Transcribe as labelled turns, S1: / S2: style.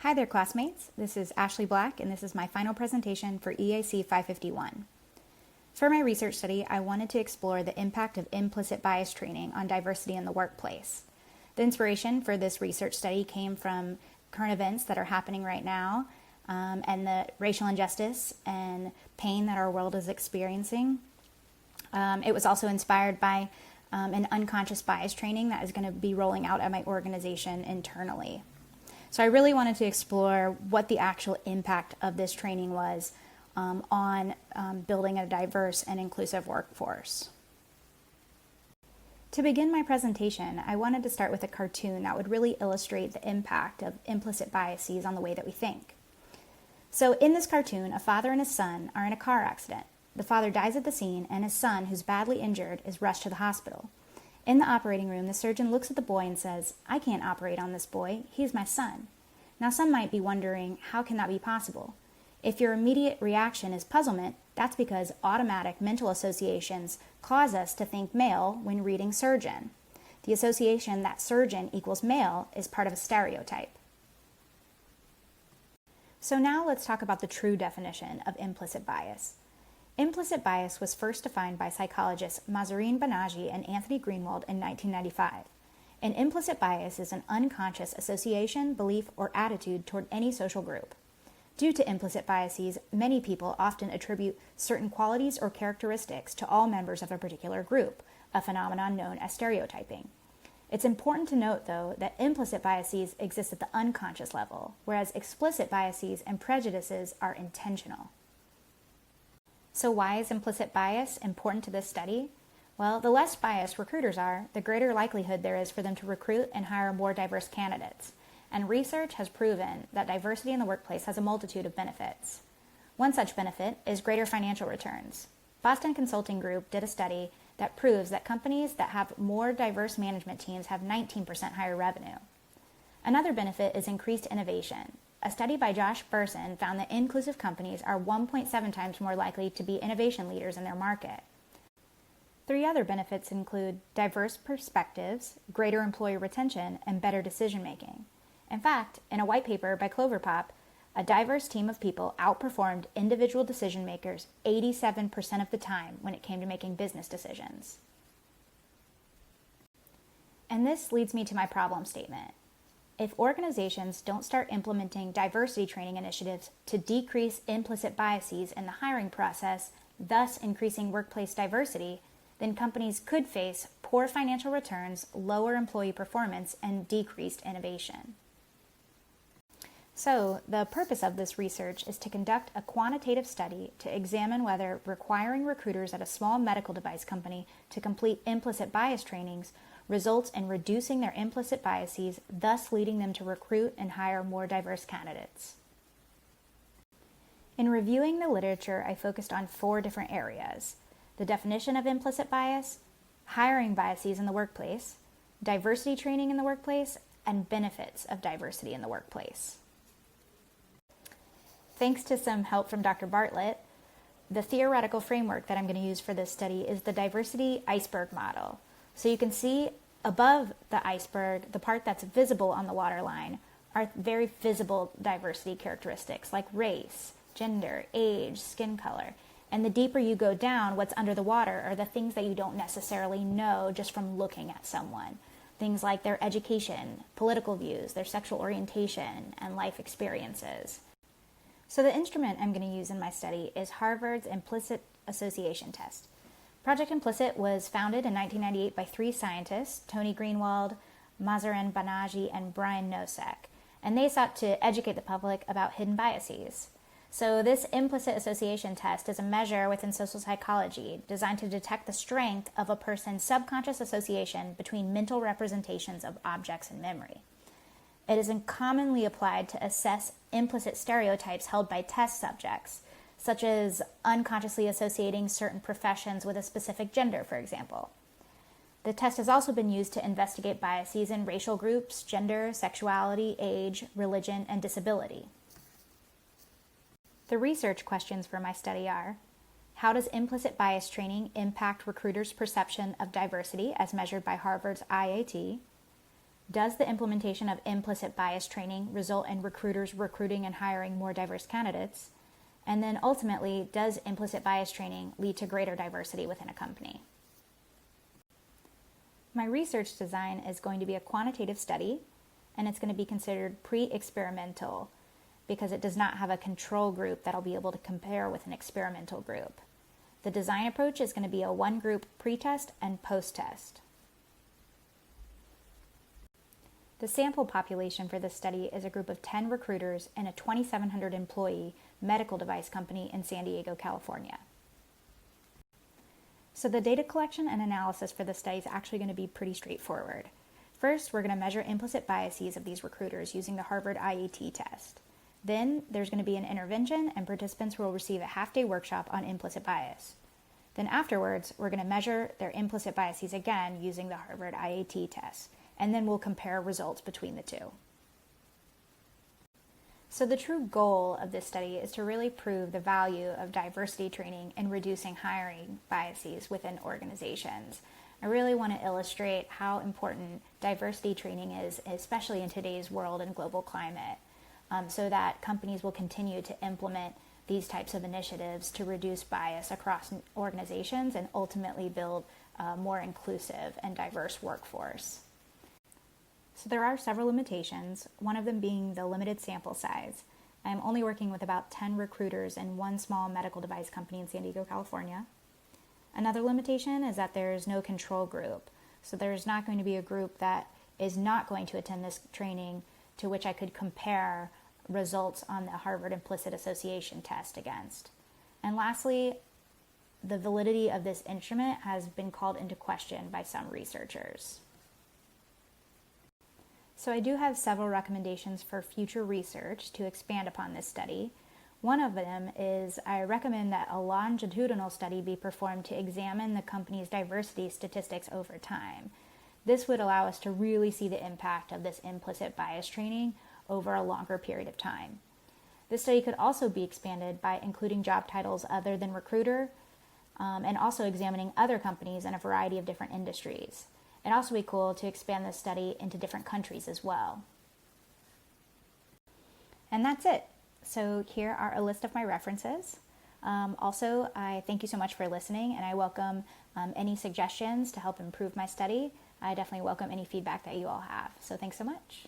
S1: Hi there, classmates. This is Ashley Black, and this is my final presentation for EAC 551. For my research study, I wanted to explore the impact of implicit bias training on diversity in the workplace. The inspiration for this research study came from current events that are happening right now, and the racial injustice and pain that our world is experiencing. It was also inspired by an unconscious bias training that is going to be rolling out at my organization internally. So I really wanted to explore what the actual impact of this training was on building a diverse and inclusive workforce. To begin my presentation, I wanted to start with a cartoon that would really illustrate the impact of implicit biases on the way that we think. So in this cartoon, a father and his son are in a car accident. The father dies at the scene, and his son, who's badly injured, is rushed to the hospital. In the operating room, the surgeon looks at the boy and says, "I can't operate on this boy. He's my son." Now, some might be wondering, how can that be possible? If your immediate reaction is puzzlement, that's because automatic mental associations cause us to think male when reading surgeon. The association that surgeon equals male is part of a stereotype. So now let's talk about the true definition of implicit bias. Implicit bias was first defined by psychologists Mahzarin Banaji and Anthony Greenwald in 1995. An implicit bias is an unconscious association, belief, or attitude toward any social group. Due to implicit biases, many people often attribute certain qualities or characteristics to all members of a particular group, a phenomenon known as stereotyping. It's important to note, though, that implicit biases exist at the unconscious level, whereas explicit biases and prejudices are intentional. So why is implicit bias important to this study? Well, the less biased recruiters are, the greater likelihood there is for them to recruit and hire more diverse candidates. And research has proven that diversity in the workplace has a multitude of benefits. One such benefit is greater financial returns. Boston Consulting Group did a study that proves that companies that have more diverse management teams have 19% higher revenue. Another benefit is increased innovation. A study by Josh Burson found that inclusive companies are 1.7 times more likely to be innovation leaders in their market. 3 other benefits include diverse perspectives, greater employee retention, and better decision-making. In fact, in a white paper by Cloverpop, a diverse team of people outperformed individual decision-makers 87% of the time when it came to making business decisions. And this leads me to my problem statement. If organizations don't start implementing diversity training initiatives to decrease implicit biases in the hiring process, thus increasing workplace diversity, then companies could face poor financial returns, lower employee performance, and decreased innovation. So, the purpose of this research is to conduct a quantitative study to examine whether requiring recruiters at a small medical device company to complete implicit bias trainings results in reducing their implicit biases, thus leading them to recruit and hire more diverse candidates. In reviewing the literature, I focused on 4 different areas: the definition of implicit bias, hiring biases in the workplace, diversity training in the workplace, and benefits of diversity in the workplace. Thanks to some help from Dr. Bartlett, the theoretical framework that I'm going to use for this study is the diversity iceberg model. So you can see above the iceberg, the part that's visible on the waterline, are very visible diversity characteristics like race, gender, age, skin color. And the deeper you go down, what's under the water are the things that you don't necessarily know just from looking at someone. Things like their education, political views, their sexual orientation, and life experiences. So the instrument I'm going to use in my study is Harvard's Implicit Association Test. Project Implicit was founded in 1998 by 3 scientists, Tony Greenwald, Mahzarin Banaji, and Brian Nosek, and they sought to educate the public about hidden biases. So this implicit association test is a measure within social psychology designed to detect the strength of a person's subconscious association between mental representations of objects in memory. It is commonly applied to assess implicit stereotypes held by test subjects, such as unconsciously associating certain professions with a specific gender, for example. The test has also been used to investigate biases in racial groups, gender, sexuality, age, religion, and disability. The research questions for my study are: how does implicit bias training impact recruiters' perception of diversity as measured by Harvard's IAT? Does the implementation of implicit bias training result in recruiters recruiting and hiring more diverse candidates? And then ultimately, does implicit bias training lead to greater diversity within a company? My research design is going to be a quantitative study, and it's going to be considered pre-experimental because it does not have a control group that I'll be able to compare with an experimental group. The design approach is going to be a one-group pre-test and post-test. The sample population for this study is a group of 10 recruiters in a 2,700 employee medical device company in San Diego, California. So the data collection and analysis for this study is actually going to be pretty straightforward. First, we're going to measure implicit biases of these recruiters using the Harvard IAT test. Then there's going to be an intervention, and participants will receive a half-day workshop on implicit bias. Then afterwards, we're going to measure their implicit biases again using the Harvard IAT test, and then we'll compare results between the two. So the true goal of this study is to really prove the value of diversity training in reducing hiring biases within organizations. I really want to illustrate how important diversity training is, especially in today's world and global climate, so that companies will continue to implement these types of initiatives to reduce bias across organizations and ultimately build a more inclusive and diverse workforce. So there are several limitations, one of them being the limited sample size. I'm only working with about 10 recruiters in one small medical device company in San Diego, California. Another limitation is that there's no control group. So there's not going to be a group that is not going to attend this training to which I could compare results on the Harvard Implicit Association test against. And lastly, the validity of this instrument has been called into question by some researchers. So I do have several recommendations for future research to expand upon this study. One of them is I recommend that a longitudinal study be performed to examine the company's diversity statistics over time. This would allow us to really see the impact of this implicit bias training over a longer period of time. This study could also be expanded by including job titles other than recruiter, and also examining other companies in a variety of different industries. It'd also be cool to expand this study into different countries as well. And that's it. So here are a list of my references. Also, I thank you so much for listening, and I welcome any suggestions to help improve my study. I definitely welcome any feedback that you all have. So thanks so much.